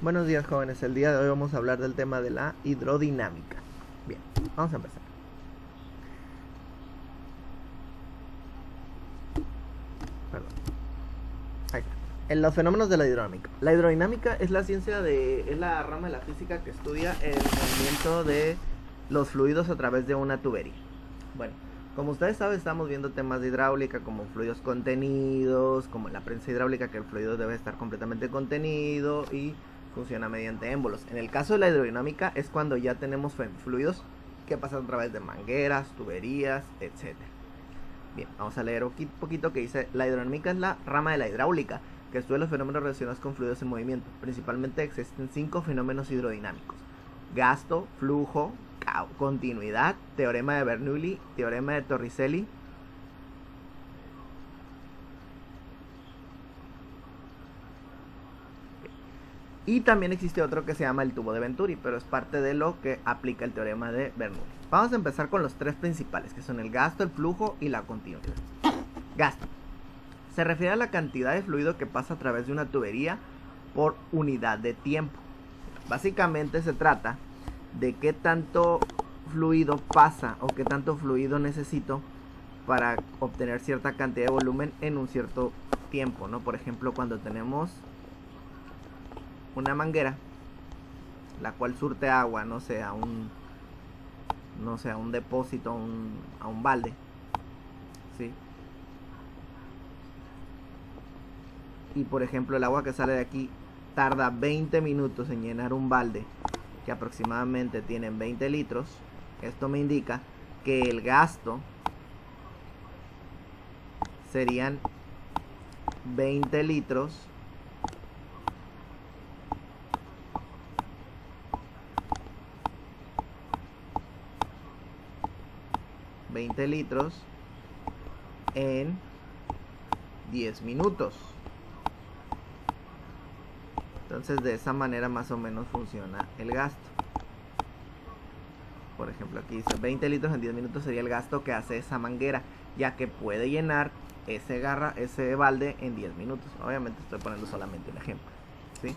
Buenos días, jóvenes. El día de hoy vamos a hablar del tema de la hidrodinámica. Bien, vamos a empezar. Perdón. Ahí está. En los fenómenos de la hidrodinámica. La hidrodinámica es la es la rama de la física que estudia el movimiento de los fluidos a través de una tubería. Bueno, como ustedes saben, estamos viendo temas de hidráulica como fluidos contenidos, como la prensa hidráulica, que el fluido debe estar completamente contenido y funciona mediante émbolos. En el caso de la hidrodinámica es cuando ya tenemos fluidos que pasan a través de mangueras, tuberías, etc. Bien, vamos a leer un poquito que dice: la hidrodinámica es la rama de la hidráulica que estudia los fenómenos relacionados con fluidos en movimiento. Principalmente existen 5 fenómenos hidrodinámicos: gasto, flujo, continuidad, teorema de Bernoulli, teorema de Torricelli, y también existe otro que se llama el tubo de Venturi, pero es parte de lo que aplica el teorema de Bernoulli. Vamos a empezar con los 3 principales, que son el gasto, el flujo y la continuidad. Gasto se refiere a la cantidad de fluido que pasa a través de una tubería por unidad de tiempo. Básicamente se trata de qué tanto fluido pasa o qué tanto fluido necesito para obtener cierta cantidad de volumen en un cierto tiempo, ¿no? Por ejemplo, cuando tenemos una manguera la cual surte agua, no sé, a un depósito, a un balde, ¿sí? Y por ejemplo, el agua que sale de aquí tarda 20 minutos en llenar un balde que aproximadamente tienen 20 litros. Esto me indica que el gasto serían 20 litros en 10 minutos. Entonces de esa manera más o menos funciona el gasto. Por ejemplo, aquí dice 20 litros en 10 minutos sería el gasto que hace esa manguera, ya que puede llenar ese balde en 10 minutos. Obviamente estoy poniendo solamente un ejemplo, ¿sí?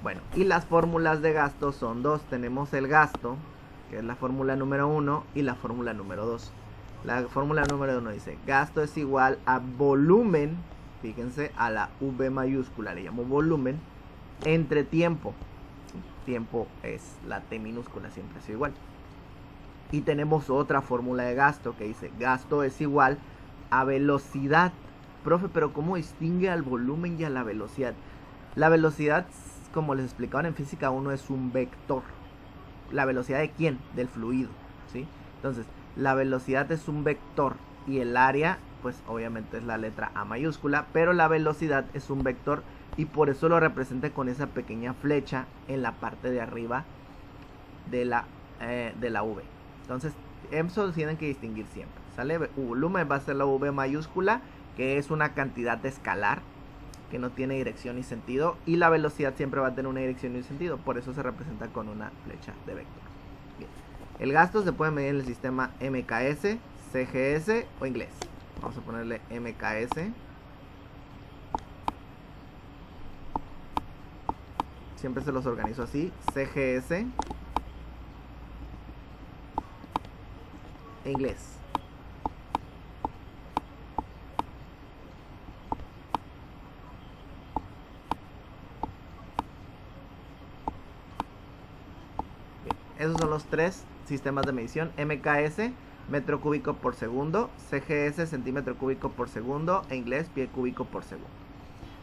Bueno, y las fórmulas de gasto son 2. Tenemos el gasto, que es la fórmula número 1, y la fórmula número 2. La fórmula número 1 dice: gasto es igual a volumen, fíjense, a la V mayúscula le llamo volumen, entre tiempo. Tiempo es la T minúscula, siempre ha sido igual. Y tenemos otra fórmula de gasto que dice: gasto es igual a velocidad. Profe, pero ¿cómo distingue al volumen y a la velocidad? La velocidad, como les explicaban en física 1, es un vector. ¿La velocidad de quién? Del fluido, ¿sí? Entonces, la velocidad es un vector y el área, pues obviamente es la letra A mayúscula, pero la velocidad es un vector y por eso lo representa con esa pequeña flecha en la parte de arriba de la V. Entonces, eso tienen que distinguir siempre, ¿sale? Volumen va a ser la V mayúscula, que es una cantidad escalar que no tiene dirección ni sentido, y la velocidad siempre va a tener una dirección y un sentido, por eso se representa con una flecha de vector. Bien. El gasto se puede medir en el sistema MKS, CGS o inglés. Vamos a ponerle MKS. Siempre se los organizo así: CGS e inglés. Bien, esos son los 3 sistemas de medición: MKS, metro cúbico por segundo; CGS, centímetro cúbico por segundo; e inglés, pie cúbico por segundo.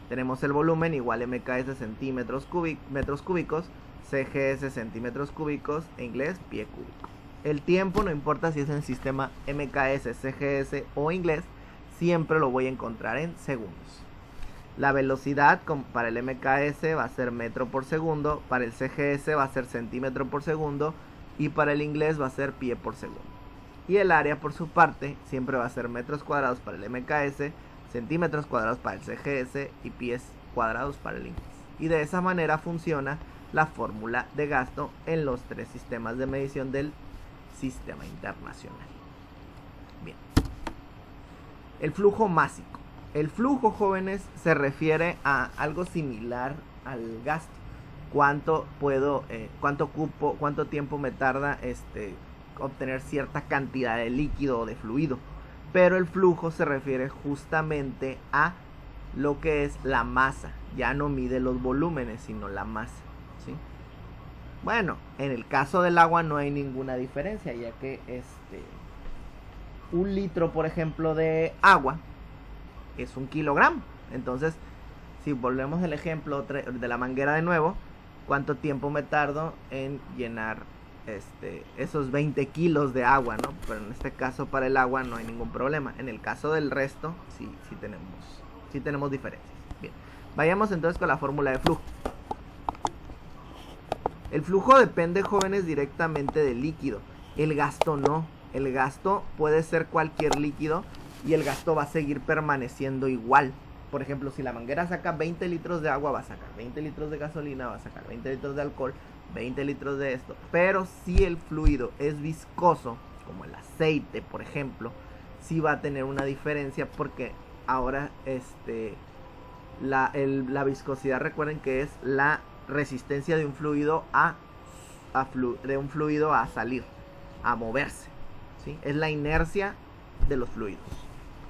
Tenemos el volumen igual MKS metros cúbicos, CGS centímetros cúbicos, e inglés pie cúbico. El tiempo, no importa si es en sistema MKS, CGS o inglés, siempre lo voy a encontrar en segundos. La velocidad para el MKS va a ser metro por segundo, para el CGS va a ser centímetro por segundo y para el inglés va a ser pie por segundo. Y el área, por su parte, siempre va a ser metros cuadrados para el MKS, centímetros cuadrados para el CGS y pies cuadrados para el inglés. Y de esa manera funciona la fórmula de gasto en los 3 sistemas de medición del sistema internacional. Bien. El flujo másico. El flujo, jóvenes, se refiere a algo similar al gasto. cuánto puedo, cuánto tiempo me tarda obtener cierta cantidad de líquido o de fluido. Pero el flujo se refiere justamente a lo que es la masa. Ya no mide los volúmenes, sino la masa, ¿sí? Bueno, en el caso del agua no hay ninguna diferencia, ya que 1 litro, por ejemplo, de agua es 1 kilogramo. Entonces, si volvemos al ejemplo de la manguera de nuevo, ¿cuánto tiempo me tardo en llenar esos 20 kilos de agua, ¿no? Pero en este caso para el agua no hay ningún problema. En el caso del resto sí tenemos diferencias. Bien, vayamos entonces con la fórmula de flujo. El flujo depende, jóvenes, directamente del líquido. El gasto no. El gasto puede ser cualquier líquido y el gasto va a seguir permaneciendo igual. Por ejemplo, si la manguera saca 20 litros de agua, va a sacar 20 litros de gasolina, va a sacar 20 litros de alcohol, 20 litros de esto. Pero si el fluido es viscoso, como el aceite, por ejemplo, sí va a tener una diferencia, porque ahora la viscosidad, recuerden que es la resistencia de un fluido a salir, a moverse, ¿sí? Es la inercia de los fluidos.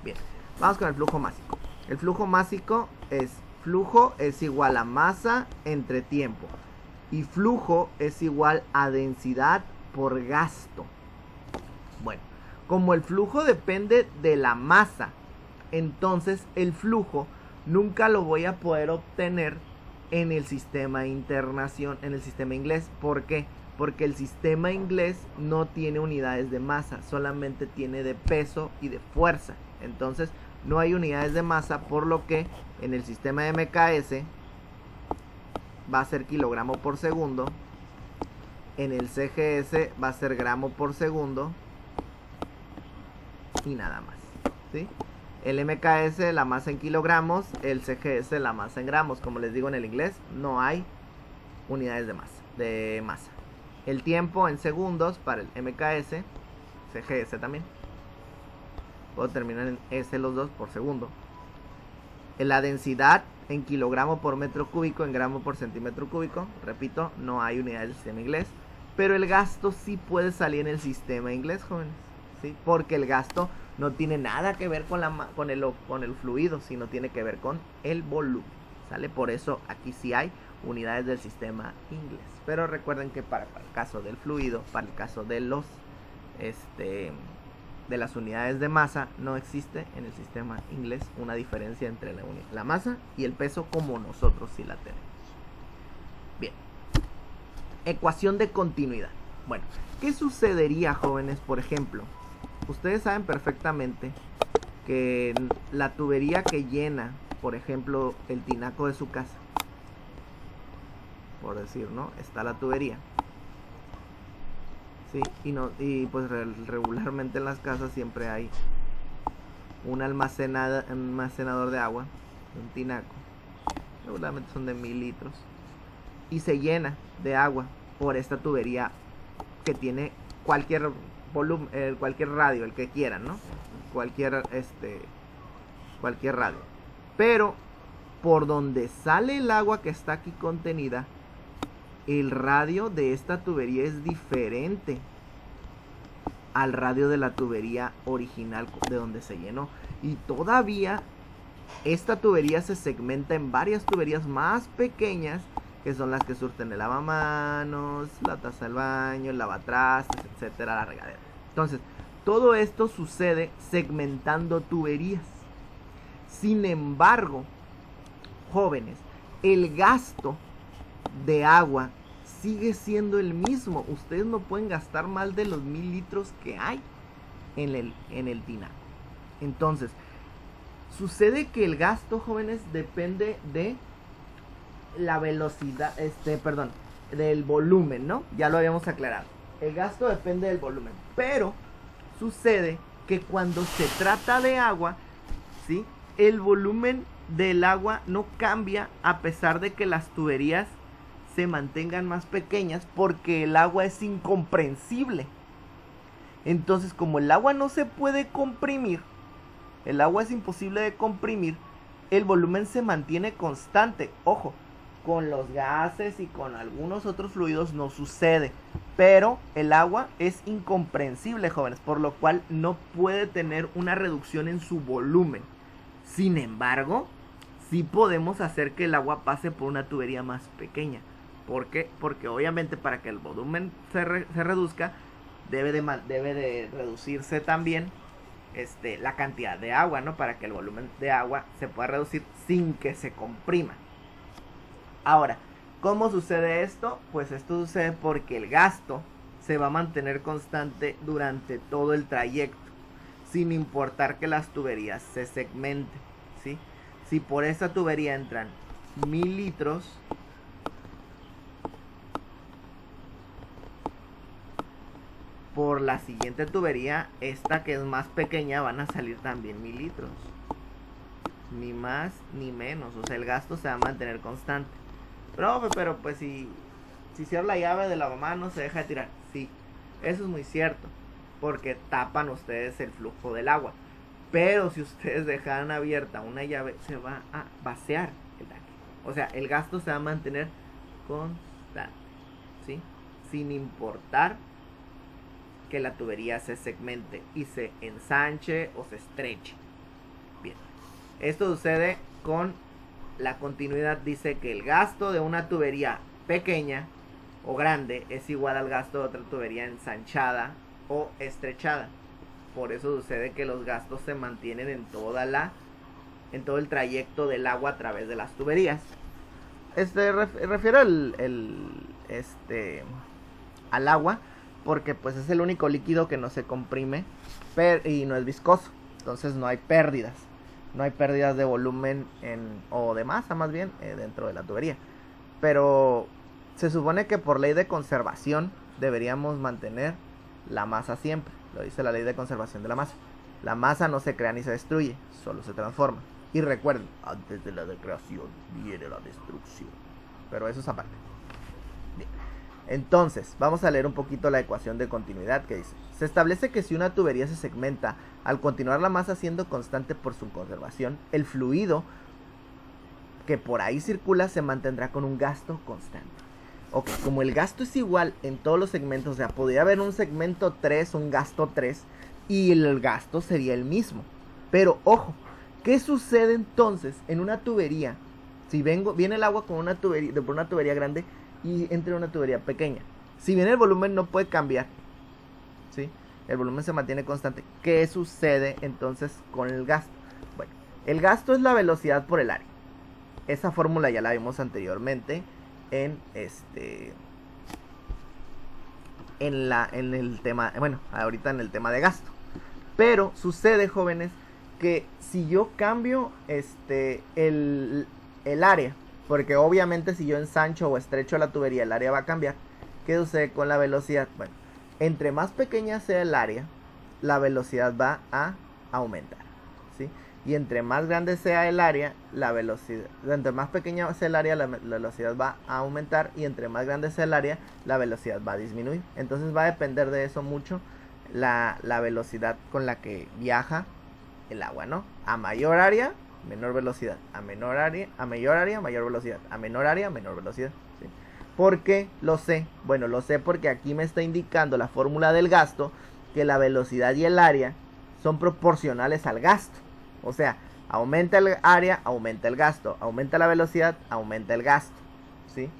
Bien, vamos con el flujo másico. El flujo másico flujo es igual a masa entre tiempo, y flujo es igual a densidad por gasto. Bueno, como el flujo depende de la masa, entonces el flujo nunca lo voy a poder obtener en el sistema en el sistema inglés. ¿Por qué? Porque el sistema inglés no tiene unidades de masa, solamente tiene de peso y de fuerza. Entonces no hay unidades de masa, por lo que en el sistema de MKS va a ser kilogramo por segundo, en el CGS va a ser gramo por segundo y nada más, ¿sí? El MKS la masa en kilogramos, el CGS la masa en gramos. Como les digo, en el inglés no hay unidades de masa. El tiempo en segundos para el MKS, CGS también. Puedo terminar en S los dos por segundo. La densidad en kilogramo por metro cúbico, en gramo por centímetro cúbico. Repito, no hay unidades del sistema inglés. Pero el gasto sí puede salir en el sistema inglés, jóvenes, ¿sí? Porque el gasto no tiene nada que ver con el fluido, sino tiene que ver con el volumen, ¿sale? Por eso aquí sí hay unidades del sistema inglés. Pero recuerden que para el caso del fluido, para el caso de las unidades de masa, no existe en el sistema inglés una diferencia entre la masa y el peso, como nosotros sí la tenemos. Bien, ecuación de continuidad. Bueno, ¿qué sucedería, jóvenes? Por ejemplo, ustedes saben perfectamente que la tubería que llena, por ejemplo, el tinaco de su casa, por decir, ¿no? Está la tubería, ¿sí? Y pues regularmente en las casas siempre hay un almacenador de agua, un tinaco, regularmente son de 1000 litros, y se llena de agua por esta tubería que tiene cualquier volumen, cualquier radio, el que quieran, ¿no? Cualquier radio. Pero por donde sale el agua que está aquí contenida, el radio de esta tubería es diferente al radio de la tubería original de donde se llenó. Y todavía esta tubería se segmenta en varias tuberías más pequeñas, que son las que surten el lavamanos, la taza del baño, el lavatrastes, etcétera, la regadera. Entonces, todo esto sucede segmentando tuberías. Sin embargo, jóvenes, el gasto de agua sigue siendo el mismo. Ustedes no pueden gastar más de los 1000 litros que hay en el tinaco. Entonces, sucede que el gasto, jóvenes, depende de la velocidad, del volumen, ¿no? Ya lo habíamos aclarado. El gasto depende del volumen. Pero sucede que cuando se trata de agua, ¿sí?, el volumen del agua no cambia a pesar de que las tuberías se mantengan más pequeñas, porque el agua es incomprensible. Entonces, como el agua no se puede comprimir, el agua es imposible de comprimir, el volumen se mantiene constante. Ojo, Con los gases y con algunos otros fluidos no sucede. Pero el agua es incomprensible, jóvenes, por lo cual no puede tener una reducción en su volumen. Sin embargo, sí podemos hacer que el agua pase por una tubería más pequeña. ¿Por qué? Porque obviamente para que el volumen se reduzca, debe de reducirse también la cantidad de agua, ¿no? Para que el volumen de agua se pueda reducir sin que se comprima. Ahora, ¿cómo sucede esto? Pues esto sucede porque el gasto se va a mantener constante durante todo el trayecto, sin importar que las tuberías se segmenten, ¿sí? Si por esta tubería entran 1000 litros, por la siguiente tubería, esta que es más pequeña, van a salir también 1000 litros. Ni más ni menos, o sea, el gasto se va a mantener constante. Profe, pero pues si cierro la llave de la mamá no se deja de tirar. Sí, eso es muy cierto, porque tapan ustedes el flujo del agua. Pero si ustedes dejan abierta una llave, se va a vaciar el tanque. O sea, el gasto se va a mantener constante, ¿sí? Sin importar que la tubería se segmente y se ensanche o se estreche. Bien, esto sucede con la continuidad. Dice que el gasto de una tubería pequeña o grande es igual al gasto de otra tubería ensanchada o estrechada. Por eso sucede que los gastos se mantienen en todo el trayecto del agua a través de las tuberías. Refiero al agua, porque pues es el único líquido que no se comprime y no es viscoso. Entonces no hay pérdidas. No hay pérdidas de volumen o de masa más bien dentro de la tubería. Pero se supone que por ley de conservación deberíamos mantener la masa siempre. Lo dice la ley de conservación de la masa. La masa no se crea ni se destruye, solo se transforma. Y recuerden, antes de la creación viene la destrucción. Pero eso es aparte. Bien. Entonces, vamos a leer un poquito la ecuación de continuidad que dice: se establece que si una tubería se segmenta, al continuar la masa siendo constante por su conservación, el fluido que por ahí circula se mantendrá con un gasto constante. Ok, como el gasto es igual en todos los segmentos, o sea, podría haber un segmento 3, un gasto 3, y el gasto sería el mismo. Pero ojo, ¿qué sucede entonces en una tubería? Si viene el agua con por una tubería grande y entra una tubería pequeña. Si bien el volumen no puede cambiar, ¿sí? El volumen se mantiene constante. ¿Qué sucede entonces con el gasto? Bueno, el gasto es la velocidad por el área. Esa fórmula ya la vimos anteriormente en el tema, bueno, ahorita en el tema de gasto. Pero sucede, jóvenes, que si yo cambio el área, porque obviamente si yo ensancho o estrecho la tubería, el área va a cambiar. ¿Qué sucede con la velocidad? Bueno, entre más pequeña sea el área, la velocidad va a aumentar, ¿sí? Y entre más grande sea el área, entre más pequeña sea el área, la velocidad va a aumentar, y entre más grande sea el área, la velocidad va a disminuir. Entonces va a depender de eso mucho la velocidad con la que viaja el agua, ¿no? A mayor área, menor velocidad. A mayor área, mayor velocidad. A menor área, menor velocidad, ¿sí? ¿Por qué lo sé? Bueno, lo sé porque aquí me está indicando la fórmula del gasto, que la velocidad y el área son proporcionales al gasto. O sea, aumenta el área, aumenta el gasto. Aumenta la velocidad, aumenta el gasto, ¿sí?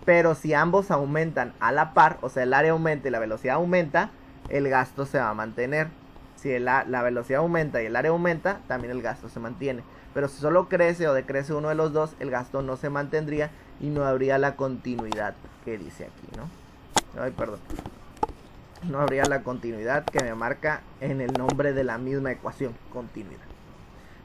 Pero si ambos aumentan a la par, o sea, el área aumenta y la velocidad aumenta, el gasto se va a mantener. Si la velocidad aumenta y el área aumenta, también el gasto se mantiene. Pero si solo crece o decrece uno de los dos, el gasto no se mantendría y no habría la continuidad que dice aquí, ¿no? Ay, perdón. No habría la continuidad que me marca en el nombre de la misma ecuación, continuidad.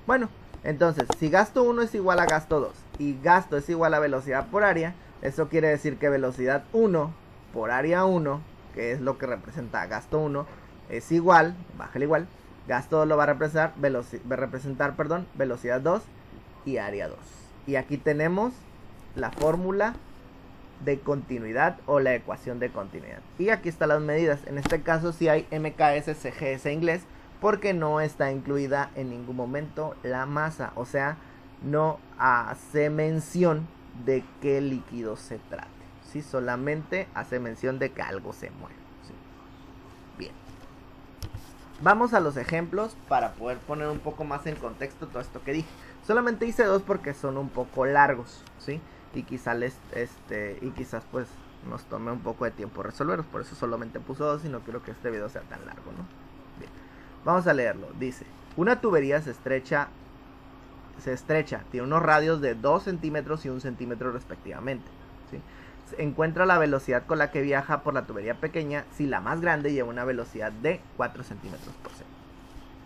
Bueno, entonces, si gasto 1 es igual a gasto 2 y gasto es igual a velocidad por área, eso quiere decir que velocidad 1 por área 1, que es lo que representa gasto 1, es igual, baja el igual, gasto 2 lo va a representar, velocidad 2 y área 2. Y aquí tenemos la fórmula de continuidad o la ecuación de continuidad. Y aquí están las medidas. En este caso sí hay MKS, CGS inglés, porque no está incluida en ningún momento la masa. O sea, no hace mención de qué líquido se trate. ¿Sí? Solamente hace mención de que algo se mueve. ¿Sí? Bien. Vamos a los ejemplos para poder poner un poco más en contexto todo esto que dije. Solamente hice dos porque son un poco largos, ¿sí? Y quizás pues nos tome un poco de tiempo resolverlos. Por eso solamente puse dos y no quiero que este video sea tan largo, ¿no? Bien. Vamos a leerlo. Dice, una tubería se estrecha, tiene unos radios de 2 centímetros y 1 centímetro respectivamente, ¿sí? Se encuentra la velocidad con la que viaja por la tubería pequeña si la más grande lleva una velocidad de 4 centímetros por segundo.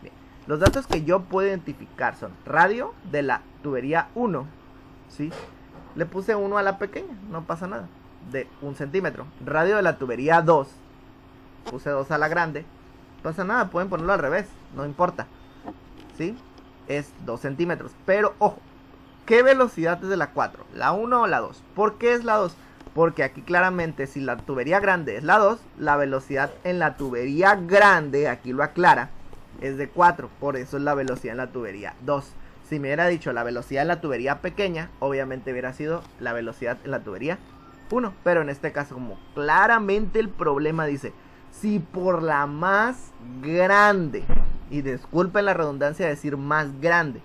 Bien. Los datos que yo puedo identificar son radio de la tubería 1, ¿sí? Le puse 1 a la pequeña, no pasa nada, de 1 centímetro. Radio de la tubería 2, puse 2 a la grande, no pasa nada, pueden ponerlo al revés, no importa, ¿sí? Es 2 centímetros, pero ojo, ¿qué velocidad es de la 4? ¿La 1 o la 2? ¿Por qué es la 2? Porque aquí claramente si la tubería grande es la 2, la velocidad en la tubería grande, aquí lo aclara, es de 4, por eso es la velocidad en la tubería 2. Si me hubiera dicho la velocidad en la tubería pequeña, obviamente hubiera sido la velocidad en la tubería 1. Pero en este caso, como claramente el problema dice, si por la más grande, y disculpen la redundancia de decir más grande,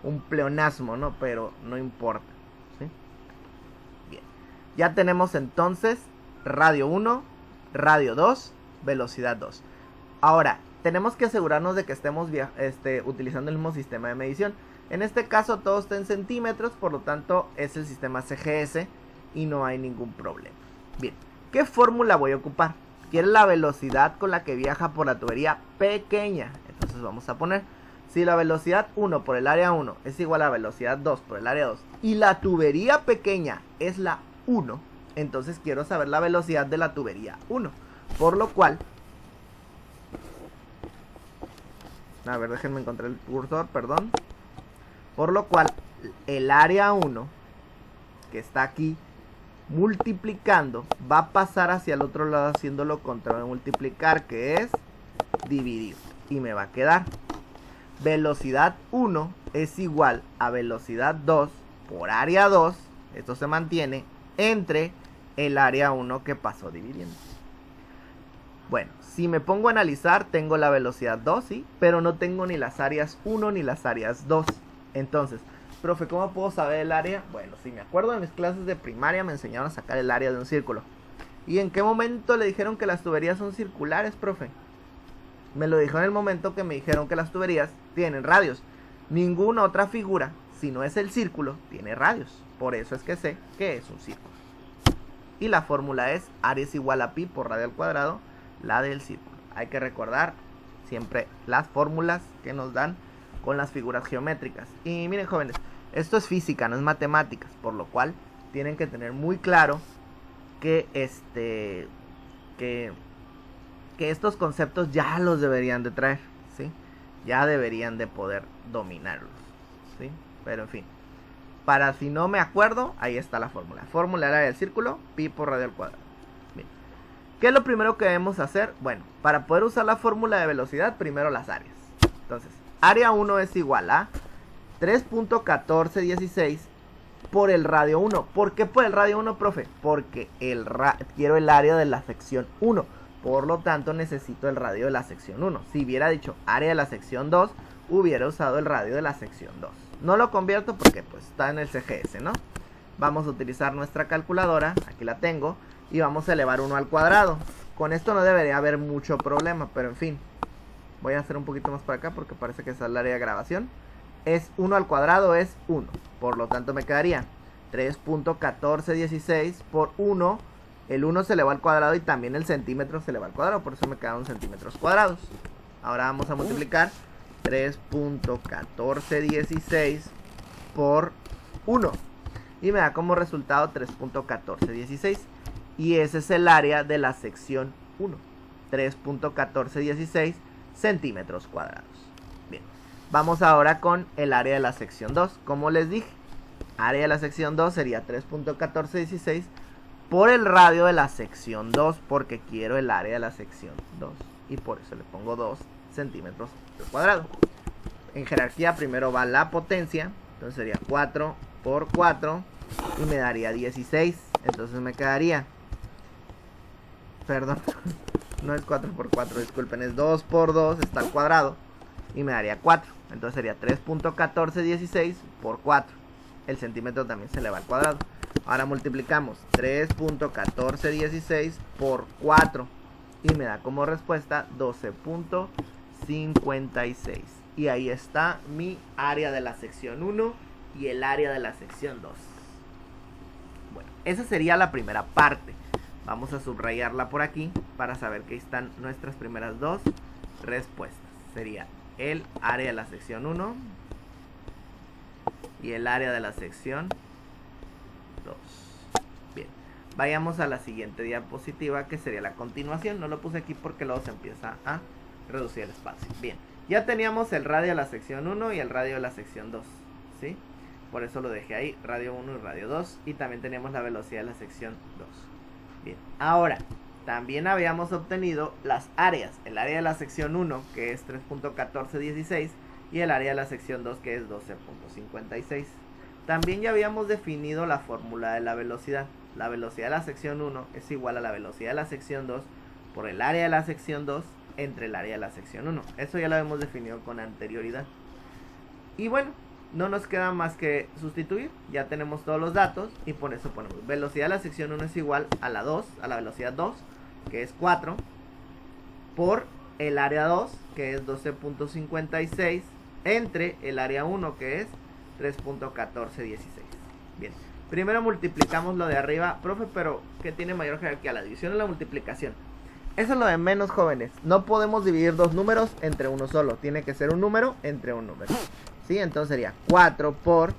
un pleonasmo, ¿no? Pero no importa, ¿sí? Bien, ya tenemos entonces radio 1, radio 2, velocidad 2. Ahora, tenemos que asegurarnos de que estemos utilizando el mismo sistema de medición. En este caso todo está en centímetros, por lo tanto es el sistema CGS y no hay ningún problema. Bien, ¿qué fórmula voy a ocupar? Quiero la velocidad con la que viaja por la tubería pequeña. Entonces vamos a poner, si la velocidad 1 por el área 1 es igual a la velocidad 2 por el área 2 y la tubería pequeña es la 1, entonces quiero saber la velocidad de la tubería 1. Por lo cual, a ver, déjenme encontrar el cursor, perdón. Por lo cual, el área 1, que está aquí, multiplicando, va a pasar hacia el otro lado haciendo lo contrario de multiplicar, que es dividir. Y me va a quedar velocidad 1 es igual a velocidad 2 por área 2, esto se mantiene, entre el área 1 que pasó dividiendo. Bueno, si me pongo a analizar, tengo la velocidad 2, ¿sí? Pero no tengo ni las áreas 1 ni las áreas 2. Entonces, profe, ¿cómo puedo saber el área? Bueno, si me acuerdo de mis clases de primaria me enseñaron a sacar el área de un círculo. ¿Y en qué momento le dijeron que las tuberías son circulares, profe? Me lo dijo en el momento que me dijeron que las tuberías tienen radios. Ninguna otra figura, si no es el círculo, tiene radios. Por eso es que sé que es un círculo. Y la fórmula es área es igual a pi por radio al cuadrado, la del círculo. Hay que recordar siempre las fórmulas que nos dan con las figuras geométricas. Y miren, jóvenes, esto es física, no es matemáticas, por lo cual tienen que tener muy claro que estos conceptos ya los deberían de traer, ¿sí? Ya deberían de poder dominarlos, ¿sí? Pero en fin, para si no me acuerdo, ahí está la fórmula. Fórmula del área del círculo, pi por radio al cuadrado. Bien. ¿Qué es lo primero que debemos hacer? Bueno, para poder usar la fórmula de velocidad, primero las áreas. Entonces, área 1 es igual a 3.1416 por el radio 1. ¿Por qué por el radio 1, profe? Porque quiero el área de la sección 1. Por lo tanto, necesito el radio de la sección 1. Si hubiera dicho área de la sección 2, hubiera usado el radio de la sección 2. No lo convierto porque pues está en el CGS, ¿no? Vamos a utilizar nuestra calculadora. Aquí la tengo. Y vamos a elevar 1 al cuadrado. Con esto no debería haber mucho problema, pero en fin. Voy a hacer un poquito más para acá porque parece que esa es el área de grabación. Es 1 al cuadrado es 1. Por lo tanto me quedaría 3.1416 por 1. El 1 se eleva al cuadrado y también el centímetro se eleva al cuadrado. Por eso me quedaron centímetros cuadrados. Ahora vamos a multiplicar 3.1416 por 1. Y me da como resultado 3.1416. Y ese es el área de la sección 1. 3.1416 centímetros cuadrados. Bien. Vamos ahora con el área de la sección 2. Como les dije, área de la sección 2 sería 3.1416 por el radio de la sección 2, porque quiero el área de la sección 2. Y por eso le pongo 2 centímetros al cuadrado. En jerarquía primero va la potencia. Entonces sería 4 por 4 y me daría 16. Entonces me quedaría, perdón, no es 4 por 4, disculpen, es 2 por 2, está al cuadrado, y me daría 4. Entonces sería 3.1416 por 4. El centímetro también se le va al cuadrado. Ahora multiplicamos 3.1416 por 4 y me da como respuesta 12.56. Y ahí está mi área de la sección 1 y el área de la sección 2. Bueno, esa sería la primera parte. Vamos a subrayarla por aquí para saber que están nuestras primeras dos respuestas. Sería el área de la sección 1 y el área de la sección 2. Bien, vayamos a la siguiente diapositiva, que sería la continuación. No lo puse aquí porque luego se empieza a reducir el espacio. Bien, ya teníamos el radio de la sección 1 y el radio de la sección 2, ¿sí? Por eso lo dejé ahí, radio 1 y radio 2. Y también teníamos la velocidad de la sección 2. Bien, ahora también habíamos obtenido las áreas. El área de la sección 1, que es 3.1416, y el área de la sección 2, que es 12.56. También ya habíamos definido la fórmula de la velocidad. La velocidad de la sección 1 es igual a la velocidad de la sección 2 por el área de la sección 2 entre el área de la sección 1. Eso ya lo hemos definido con anterioridad. Y bueno, no nos queda más que sustituir. Ya tenemos todos los datos y por eso ponemos velocidad de la sección 1 es igual a la 2, a la velocidad 2, que es 4, por el área 2, que es 12.56, entre el área 1, que es 3.1416. Bien, primero multiplicamos lo de arriba. Profe, pero ¿qué tiene mayor jerarquía? ¿La división o la multiplicación? Eso es lo de menos, jóvenes. No podemos dividir dos números entre uno solo. Tiene que ser un número entre un número. ¿Sí? Entonces sería 4 por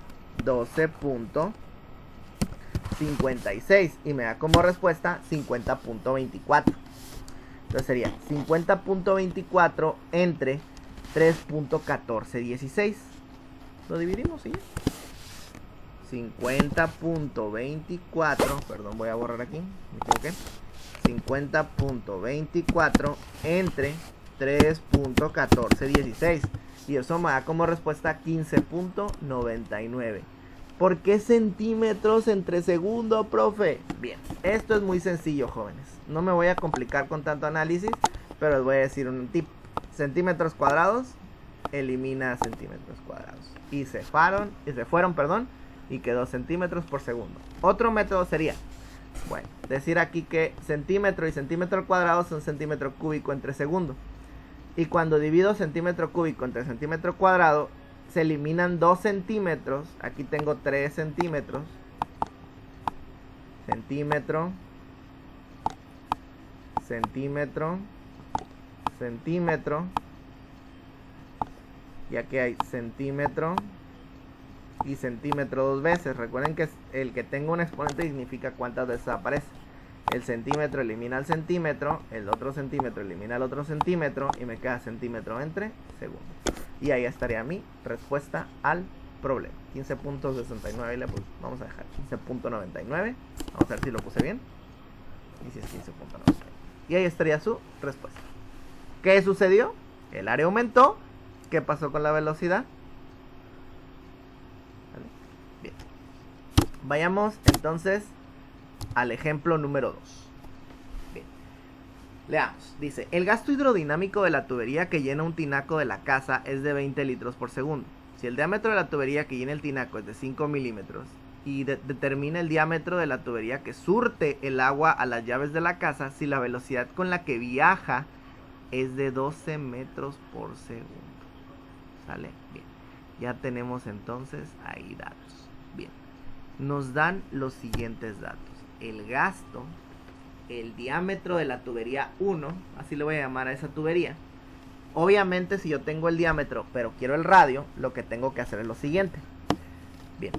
12.56 y me da como respuesta 50.24. Entonces sería 50.24 entre 3.1416. Lo dividimos, ¿sí? 50.24, perdón, voy a borrar aquí, me equivoqué. 50.24 entre 3.1416. Y eso me da como respuesta 15.99. ¿Por qué centímetros entre segundo, profe? Bien, esto es muy sencillo, jóvenes. No me voy a complicar con tanto análisis, pero les voy a decir un tip. Centímetros cuadrados, elimina centímetros cuadrados. Y se fueron, y quedó centímetros por segundo. Otro método sería, bueno, decir aquí que centímetro y centímetro al cuadrado son centímetro cúbico entre segundo. Y cuando divido centímetro cúbico entre centímetro cuadrado, se eliminan 2 centímetros. Aquí tengo 3 centímetros. Centímetro, centímetro, centímetro. Y aquí hay centímetro y centímetro dos veces. Recuerden que el que tenga un exponente significa cuántas veces aparece. El centímetro elimina el centímetro, el otro centímetro elimina el otro centímetro y me queda centímetro entre segundos. Y ahí estaría mi respuesta al problema. 15.69 le vamos a dejar 15.99. Vamos a ver si lo puse bien. Y si es 15.99. Y ahí estaría su respuesta. ¿Qué sucedió? El área aumentó. ¿Qué pasó con la velocidad? ¿Vale? Bien. Vayamos entonces al ejemplo número 2. Bien. Leamos. Dice, el gasto hidrodinámico de la tubería que llena un tinaco de la casa es de 20 litros por segundo. Si el diámetro de la tubería que llena el tinaco es de 5 milímetros y determina el diámetro de la tubería que surte el agua a las llaves de la casa, si la velocidad con la que viaja es de 12 metros por segundo. ¿Sale? Bien. Ya tenemos entonces ahí datos. Bien. Nos dan los siguientes datos. El gasto, el diámetro de la tubería 1, así le voy a llamar a esa tubería. Obviamente si yo tengo el diámetro pero quiero el radio, lo que tengo que hacer es lo siguiente. Bien,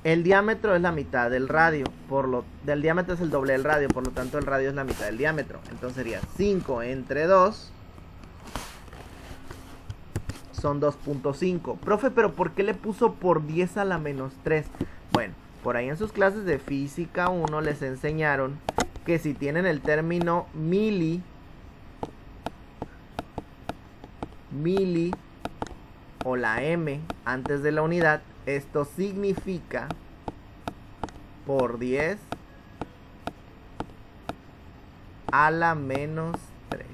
el diámetro es la mitad del radio, del diámetro es el doble del radio, por lo tanto el radio es la mitad del diámetro. Entonces sería 5 entre 2 son 2.5. Profe, pero ¿por qué le puso por 10 a la menos 3? Bueno, por ahí en sus clases de física 1 les enseñaron que si tienen el término mili o la m antes de la unidad, esto significa por 10 a la menos 3.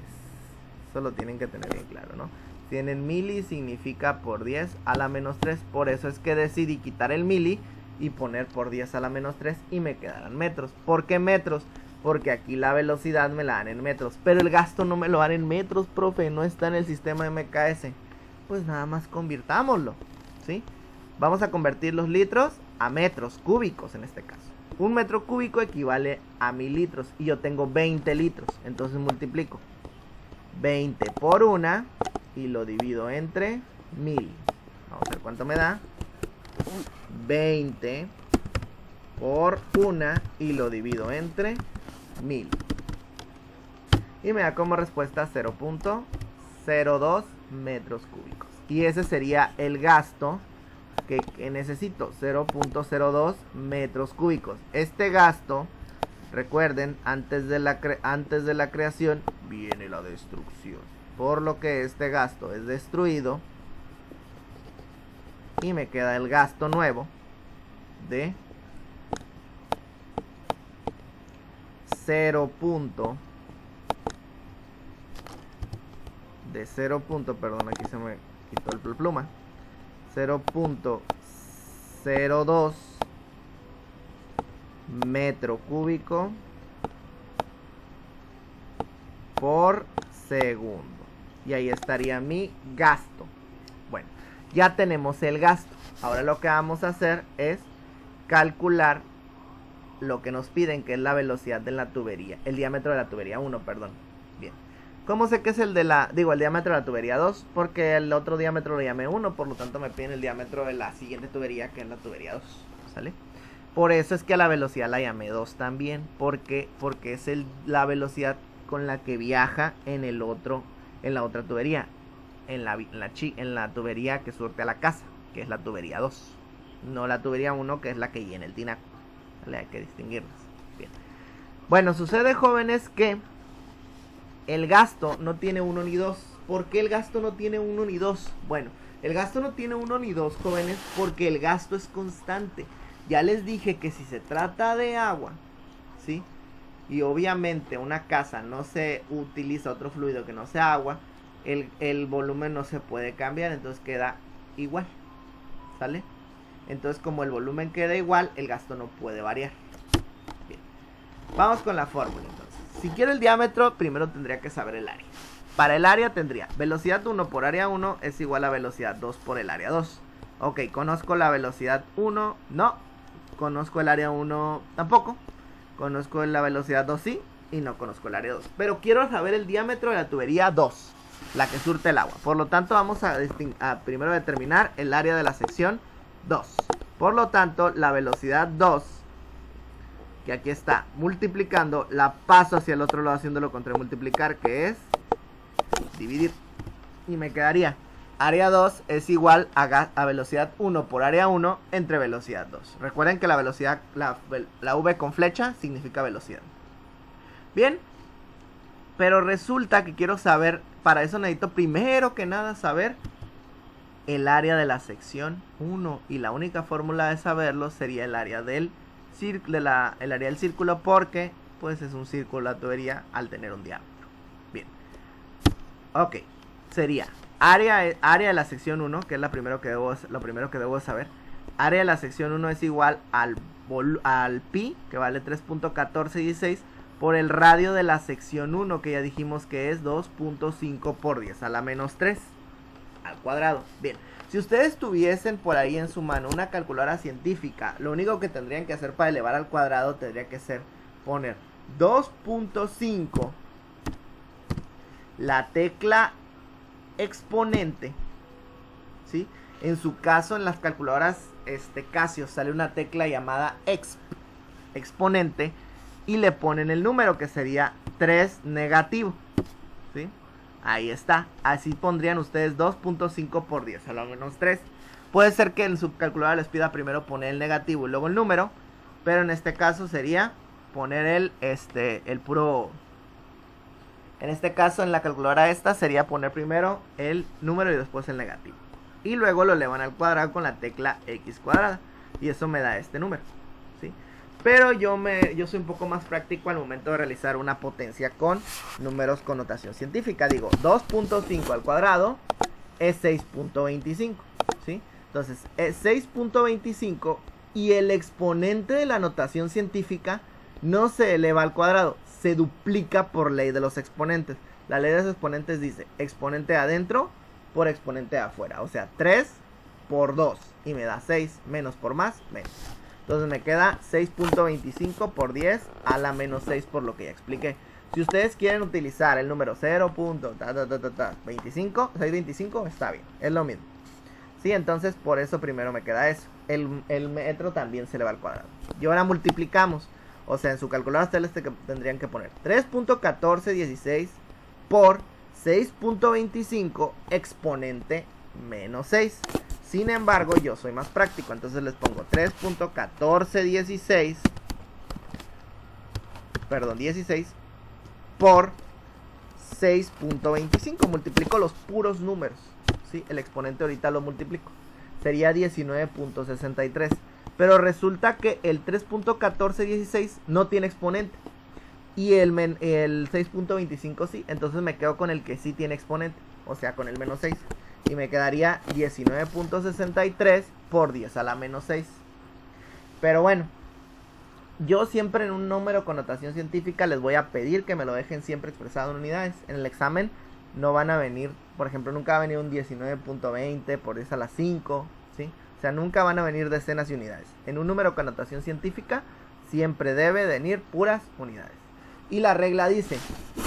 Eso lo tienen que tener bien claro, ¿no? Tienen mili, significa por 10 a la menos 3. Por eso es que decidí quitar el mili y poner por 10 a la menos 3 y me quedarán metros. ¿Por qué metros? Porque aquí la velocidad me la dan en metros, pero el gasto no me lo dan en metros, profe, no está en el sistema MKS. Pues nada más convirtámoslo, ¿sí? Vamos a convertir los litros a metros cúbicos en este caso. Un metro cúbico equivale a 1000 litros y yo tengo 20 litros, entonces multiplico 20 por 1 y lo divido entre 1000. Vamos a ver cuánto me da. 20 por 1 y lo divido entre 1000. Y me da como respuesta 0.02 metros cúbicos. Y ese sería el gasto que necesito, 0.02 metros cúbicos. Este gasto, recuerden, antes de la creación viene la destrucción. Por lo que este gasto es destruido. Y me queda el gasto nuevo de 0. Perdón, aquí se me quitó el pluma. 0.02 metro cúbico por segundo. Y ahí estaría mi gasto. Bueno, ya tenemos el gasto. Ahora lo que vamos a hacer es calcular lo que nos piden, que es la velocidad de la tubería, el diámetro de la tubería 1, perdón. Bien. ¿Cómo sé que es el diámetro de la tubería 2? Porque el otro diámetro lo llamé 1, por lo tanto me piden el diámetro de la siguiente tubería, que es la tubería 2, ¿sale? Por eso es que a la velocidad la llamé 2 también, porque es la velocidad con la que viaja en la otra tubería, en la tubería que surte a la casa, que es la tubería 2, no la tubería 1, que es la que llena el tinaco, ¿vale? Hay que distinguirlas. Bien. Bueno, sucede, jóvenes, que el gasto no tiene 1 ni 2. ¿Por qué el gasto no tiene 1 ni 2? Bueno, el gasto no tiene 1 ni 2, jóvenes, porque el gasto es constante. Ya les dije que si se trata de agua, ¿sí? Y obviamente una casa no se utiliza otro fluido que no sea agua, el volumen no se puede cambiar, entonces queda igual, ¿sale? Entonces, como el volumen queda igual, el gasto no puede variar. Bien. Vamos con la fórmula, entonces. Si quiero el diámetro, primero tendría que saber el área. Para el área tendría velocidad 1 por área 1 es igual a velocidad 2 por el área 2. Ok, conozco la velocidad 1, no. Conozco el área 1, tampoco. Conozco la velocidad 2, sí. Y no conozco el área 2. Pero quiero saber el diámetro de la tubería 2, la que surte el agua. Por lo tanto, vamos a primero determinar el área de la sección 2. Por lo tanto, la velocidad 2, que aquí está multiplicando, la paso hacia el otro lado haciéndolo contra multiplicar, que es dividir. Y me quedaría área 2 es igual a velocidad 1 por área 1 entre velocidad 2. Recuerden que la velocidad, la V con flecha significa velocidad. Bien, pero resulta que quiero saber, para eso necesito primero que nada saber el área de la sección 1. Y la única fórmula de saberlo sería el área del círculo, porque pues es un círculo la tubería al tener un diámetro. Bien. Ok, sería área de la sección 1, que es lo primero que debo saber. Área de la sección 1 es igual al pi, que vale 3.1416, por el radio de la sección 1, que ya dijimos que es 2.5 por 10 a la menos 3 al cuadrado. Bien, si ustedes tuviesen por ahí en su mano una calculadora científica, lo único que tendrían que hacer para elevar al cuadrado tendría que ser poner 2.5, la tecla exponente, ¿sí? En su caso, en las calculadoras Casio sale una tecla llamada exponente, y le ponen el número, que sería 3 negativo, ¿sí? Ahí está. Así pondrían ustedes 2.5 por 10 a la menos 3. Puede ser que en su calculadora les pida primero poner el negativo y luego el número, pero en este caso sería poner el puro. En este caso, en la calculadora esta sería poner primero el número y después el negativo. Y luego lo elevan al cuadrado con la tecla x cuadrada. Y eso me da este número, ¿sí? Pero yo soy un poco más práctico al momento de realizar una potencia con números con notación científica. Digo, 2.5 al cuadrado es 6.25, ¿sí? Entonces, es 6.25 y el exponente de la notación científica no se eleva al cuadrado, se duplica por ley de los exponentes. La ley de los exponentes dice exponente de adentro por exponente de afuera. O sea, 3 por 2 y me da 6, menos por más, menos. Entonces me queda 6.25 por 10 a la menos 6 por lo que ya expliqué. Si ustedes quieren utilizar el número 0.25, 625, está bien, es lo mismo. Sí, entonces por eso primero me queda eso. El metro también se eleva al cuadrado. Y ahora multiplicamos. O sea, en su calculadora ustedes tendrían que poner 3.1416 por 6.25 exponente menos 6. Sin embargo, yo soy más práctico, entonces les pongo 3.1416 por 6.25. Multiplico los puros números, ¿sí? El exponente ahorita lo multiplico. Sería 19.63. Pero resulta que el 3.1416 no tiene exponente. Y el 6.25 sí. Entonces me quedo con el que sí tiene exponente. O sea, con el menos 6. Y me quedaría 19.63 por 10 a la menos 6. Pero bueno, yo siempre en un número con notación científica les voy a pedir que me lo dejen siempre expresado en unidades. En el examen no van a venir, por ejemplo, nunca va a venir un 19.20 por 10 a la 5, ¿sí? O sea, nunca van a venir decenas y unidades. En un número con notación científica siempre debe venir puras unidades. Y la regla dice,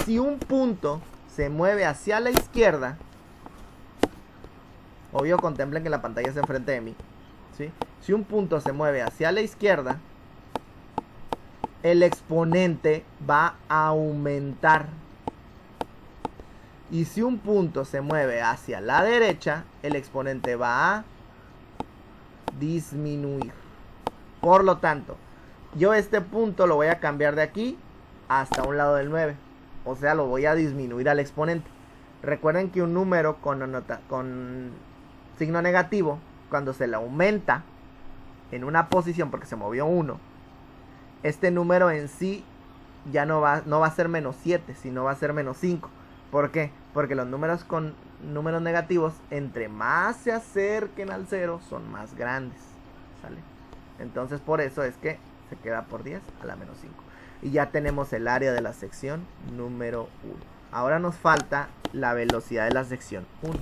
si un punto se mueve hacia la izquierda, obvio contemplen que la pantalla está enfrente de mí, ¿sí? Si un punto se mueve hacia la izquierda, el exponente va a aumentar. Y si un punto se mueve hacia la derecha, el exponente va a disminuir. Por lo tanto, yo este punto lo voy a cambiar de aquí hasta un lado del 9. O sea, lo voy a disminuir al exponente. Recuerden que un número con signo negativo, cuando se le aumenta en una posición porque se movió 1, este número en sí ya no va a ser menos 7, sino va a ser menos 5. ¿Por qué? Porque los números con números negativos, entre más se acerquen al 0, son más grandes, ¿sale? Entonces por eso es que se queda por 10 a la menos 5. Y ya tenemos el área de la sección número 1. Ahora nos falta la velocidad de la sección 1.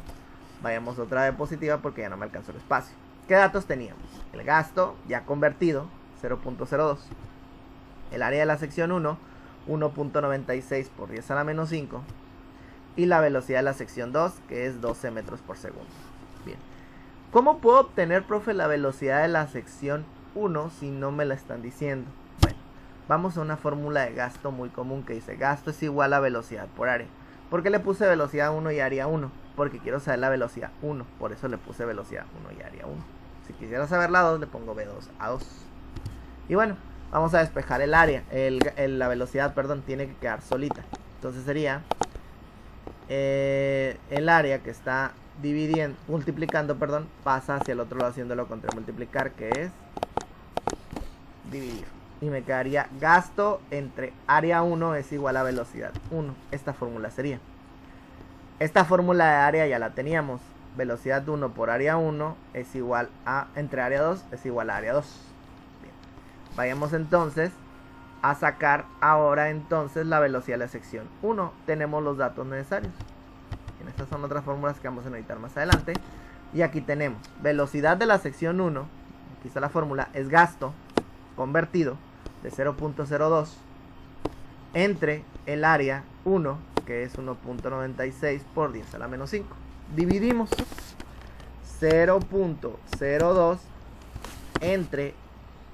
Vayamos otra diapositiva porque ya no me alcanzó el espacio. ¿Qué datos teníamos? El gasto ya convertido, 0.02. El área de la sección 1, 1.96 por 10 a la menos 5. Y la velocidad de la sección 2, que es 12 metros por segundo. Bien. ¿Cómo puedo obtener, profe, la velocidad de la sección 1 si no me la están diciendo? Bueno, vamos a una fórmula de gasto muy común que dice gasto es igual a velocidad por área. ¿Por qué le puse velocidad 1 y área 1? Porque quiero saber la velocidad 1. Por eso le puse velocidad 1 y área 1. Si quisiera saber la 2, le pongo B2 a 2. Y bueno, vamos a despejar el área. La velocidad, perdón, tiene que quedar solita. Entonces sería el área que está multiplicando, pasa hacia el otro lado haciendo lo contrario, multiplicar, que es dividir. Y me quedaría gasto entre área 1 es igual a velocidad 1. Esta fórmula sería. Esta fórmula de área ya la teníamos. Velocidad 1 por área 1 es igual a, entre área 2 es igual a área 2. Bien. Vayamos entonces a sacar ahora entonces la velocidad de la sección 1. Tenemos los datos necesarios. Bien, estas son otras fórmulas que vamos a necesitar más adelante. Y aquí tenemos velocidad de la sección 1. Aquí está la fórmula. Es gasto convertido de 0.02 entre el área 1, que es 1.96 por 10 a la menos 5. Dividimos 0.02 entre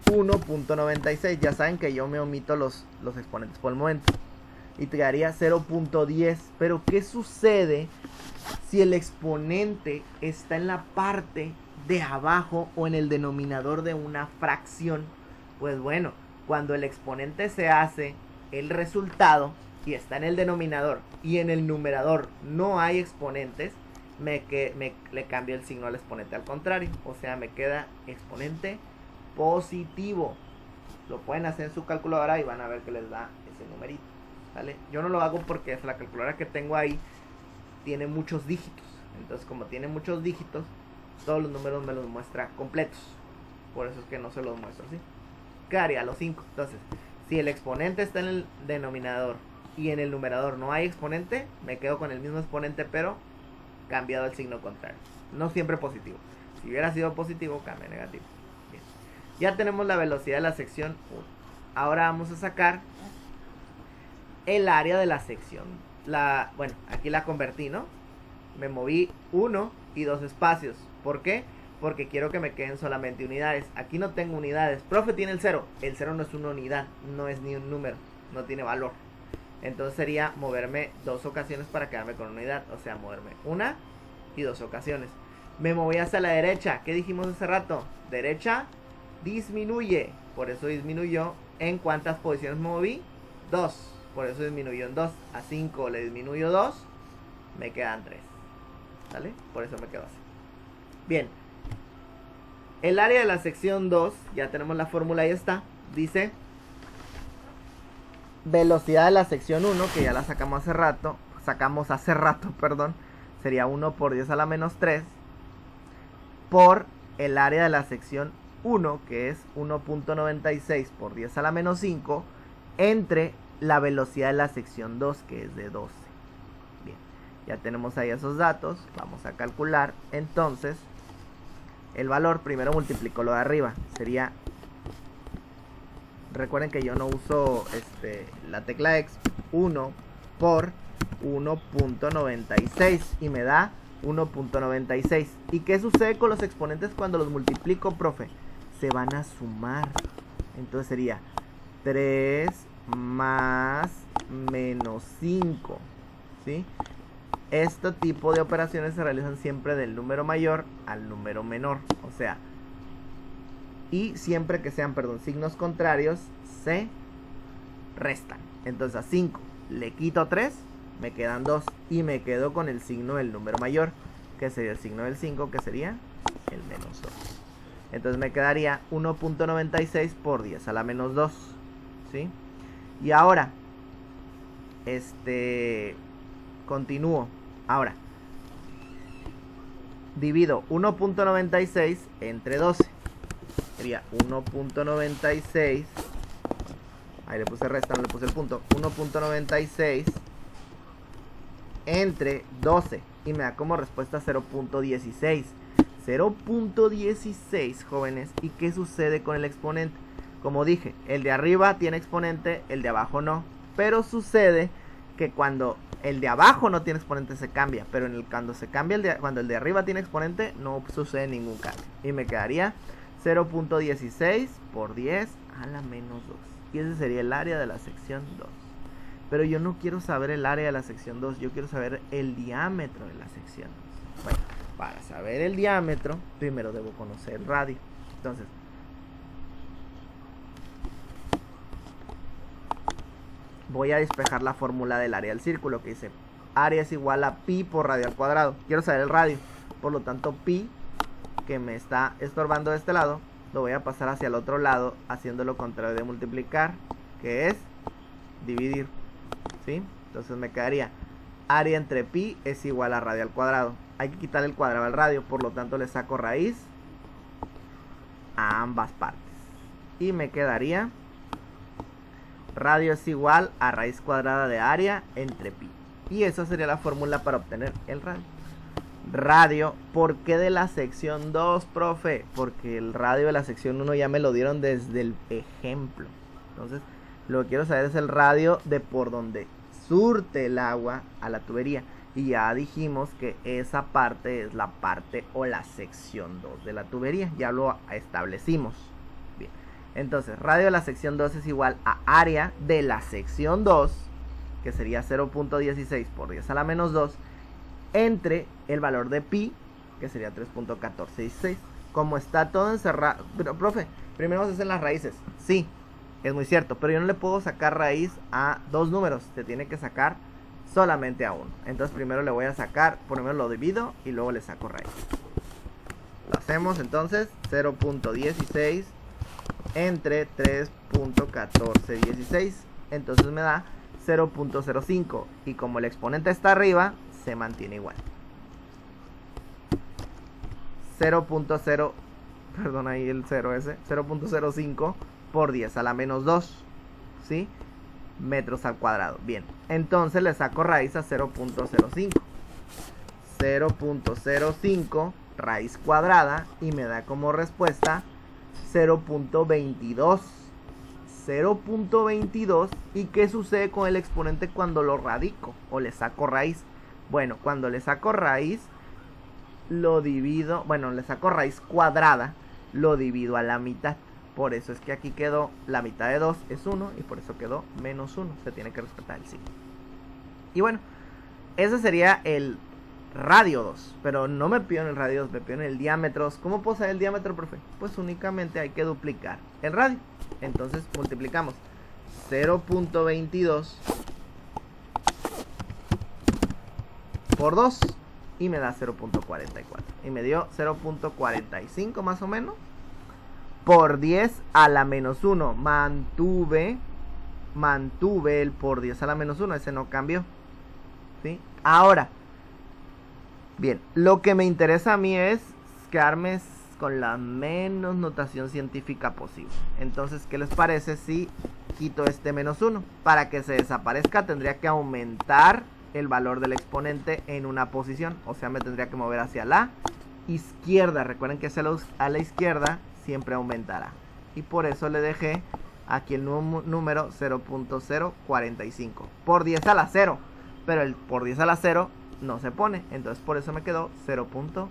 1.96. Ya saben que yo me omito los exponentes por el momento. Y te daría 0.10. Pero ¿qué sucede si el exponente está en la parte de abajo o en el denominador de una fracción? Pues bueno, cuando el exponente se hace el resultado y está en el denominador y en el numerador no hay exponentes, le cambio el signo al exponente al contrario. O sea, me queda exponente positivo. Lo pueden hacer en su calculadora y van a ver que les da ese numerito, ¿vale? Yo no lo hago porque la calculadora que tengo ahí tiene muchos dígitos. Entonces, como tiene muchos dígitos, todos los números me los muestra completos. Por eso es que no se los muestro así. ¿Qué haría? Los 5. Entonces, si el exponente está en el denominador y en el numerador no hay exponente, me quedo con el mismo exponente, pero cambiado el signo contrario. No siempre positivo. Si hubiera sido positivo, cambia a negativo. Bien. Ya tenemos la velocidad de la sección 1. Ahora vamos a sacar el área de la sección. Bueno, aquí la convertí, ¿no? Me moví 1 y 2 espacios. ¿Por qué? Porque quiero que me queden solamente unidades. Aquí no tengo unidades. Profe, tiene el 0. El 0 no es una unidad, no es ni un número, no tiene valor. Entonces sería moverme 2 ocasiones para quedarme con una unidad. O sea, moverme 1 y 2 ocasiones. Me moví hacia la derecha. ¿Qué dijimos hace rato? Derecha disminuye. Por eso disminuyó. ¿En cuántas posiciones me moví? 2. Por eso disminuyó en 2. A 5 le disminuyo 2. Me quedan 3. ¿Vale? Por eso me quedo así. Bien. El área de la sección 2. Ya tenemos la fórmula, ahí está. Dice velocidad de la sección 1, que ya la sacamos hace rato. Perdón. Sería 1 por 10 a la menos 3. Por el área de la sección 1, que es 1.96 por 10 a la menos 5. Entre la velocidad de la sección 2, que es de 12. Bien, ya tenemos ahí esos datos. Vamos a calcular. Entonces, el valor, primero multiplico lo de arriba. Sería, recuerden que yo no uso la tecla X. 1 por 1.96 y me da 1.96. ¿Y qué sucede con los exponentes cuando los multiplico, profe? Se van a sumar. Entonces sería 3 más menos 5, ¿sí? Este tipo de operaciones se realizan siempre del número mayor al número menor. O sea, y siempre que sean, signos contrarios, se restan. Entonces a 5 le quito 3, me quedan 2 y me quedo con el signo del número mayor, que sería el signo del 5, que sería el menos 2. Entonces me quedaría 1.96 por 10 a la menos 2, ¿sí? Y ahora, continúo. Ahora, divido 1.96 entre 12. Sería 1.96. Ahí le puse resta, no le puse el punto. 1.96 entre 12. Y me da como respuesta 0.16. 0.16, jóvenes. ¿Y qué sucede con el exponente? Como dije, el de arriba tiene exponente, el de abajo no. Pero sucede que cuando el de abajo no tiene exponente se cambia. Pero cuando el de arriba tiene exponente no sucede ningún cambio. Y me quedaría 0.16 por 10 a la menos 2. Y ese sería el área de la sección 2. Pero yo no quiero saber el área de la sección 2. Yo quiero saber el diámetro de la sección 2. Bueno, para saber el diámetro, primero debo conocer el radio. Entonces, voy a despejar la fórmula del área del círculo, que dice área es igual a pi por radio al cuadrado. Quiero saber el radio, por lo tanto pi, que me está estorbando de este lado, lo voy a pasar hacia el otro lado, haciendo lo contrario de multiplicar, que es dividir, ¿sí? Entonces me quedaría área entre pi es igual a radio al cuadrado. Hay que quitarle el cuadrado al radio, por lo tanto le saco raíz a ambas partes. Y me quedaría radio es igual a raíz cuadrada de área entre pi. Y esa sería la fórmula para obtener el radio. Radio, ¿por qué de la sección 2, profe? Porque el radio de la sección 1 ya me lo dieron desde el ejemplo. Entonces, lo que quiero saber es el radio de por donde surte el agua a la tubería. Y ya dijimos que esa parte es la parte o la sección 2 de la tubería. Ya lo establecimos. Bien. Entonces, radio de la sección 2 es igual a área de la sección 2, que sería 0.16 por 10 a la menos 2, entre el valor de pi, que sería 3.1416. Como está todo encerrado... Pero, profe, primero se hacen las raíces. Sí, es muy cierto, pero yo no le puedo sacar raíz a dos números. Se tiene que sacar solamente a uno. Entonces primero le voy a sacar, primero lo divido y luego le saco raíz. Lo hacemos entonces, 0.16 entre 3.1416. Entonces me da 0.05. Y como el exponente está arriba, se mantiene igual. 0.0, perdón ahí el 0 ese, 0.05 por 10 a la menos 2, ¿sí? Metros al cuadrado. Bien, entonces le saco raíz a 0.05. 0.05 raíz cuadrada y me da como respuesta 0.22. 0.22. ¿Y qué sucede con el exponente cuando lo radico o le saco raíz? Bueno, cuando le saco raíz, lo divido, bueno, le saco raíz cuadrada, lo divido a la mitad. Por eso es que aquí quedó la mitad de 2 es 1 y por eso quedó menos 1. Se tiene que respetar el signo. Y bueno, ese sería el radio 2. Pero no me piden el radio 2, me piden el diámetro. ¿Cómo puedo saber el diámetro, profe? Pues únicamente hay que duplicar el radio. Entonces multiplicamos 0.22 por 2 y me da 0.44. Y me dio 0.45 más o menos por 10 a la menos 1. Mantuve el por 10 a la menos 1. Ese no cambió, ¿sí? Ahora, bien, lo que me interesa a mí es quedarme con la menos notación científica posible. Entonces, ¿qué les parece si quito este menos 1? Para que se desaparezca tendría que aumentar el valor del exponente en una posición. O sea, me tendría que mover hacia la izquierda. Recuerden que a la izquierda siempre aumentará. Y por eso le dejé aquí el número 0.045 por 10 a la 0. Pero el por 10 a la 0 no se pone. Entonces por eso me quedó 0.045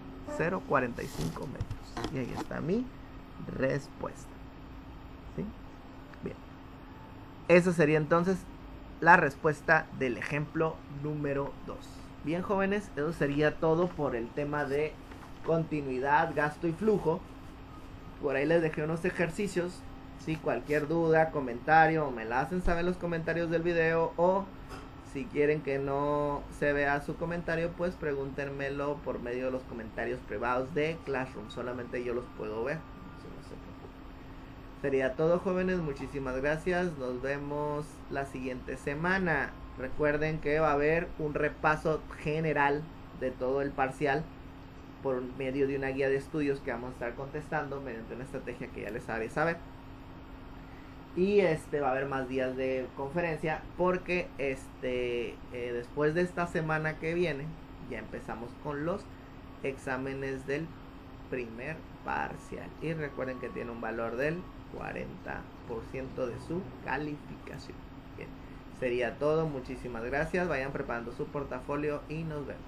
metros. Y ahí está mi respuesta, ¿sí? Bien. Eso sería entonces la respuesta del ejemplo número 2. Bien, jóvenes, eso sería todo por el tema de continuidad, gasto y flujo. Por ahí les dejé unos ejercicios. Si cualquier duda, comentario, me la hacen saber en los comentarios del video, o si quieren que no se vea su comentario, pues pregúntenmelo por medio de los comentarios privados de Classroom. Solamente yo los puedo ver. No se preocupen. Sería todo, jóvenes. Muchísimas gracias. Nos vemos la siguiente semana. Recuerden que va a haber un repaso general de todo el parcial por medio de una guía de estudios que vamos a estar contestando mediante una estrategia que ya les haré saber. Y va a haber más días de conferencia porque después de esta semana que viene ya empezamos con los exámenes del primer parcial. Y recuerden que tiene un valor del 40% de su calificación. Bien, sería todo. Muchísimas gracias. Vayan preparando su portafolio y nos vemos.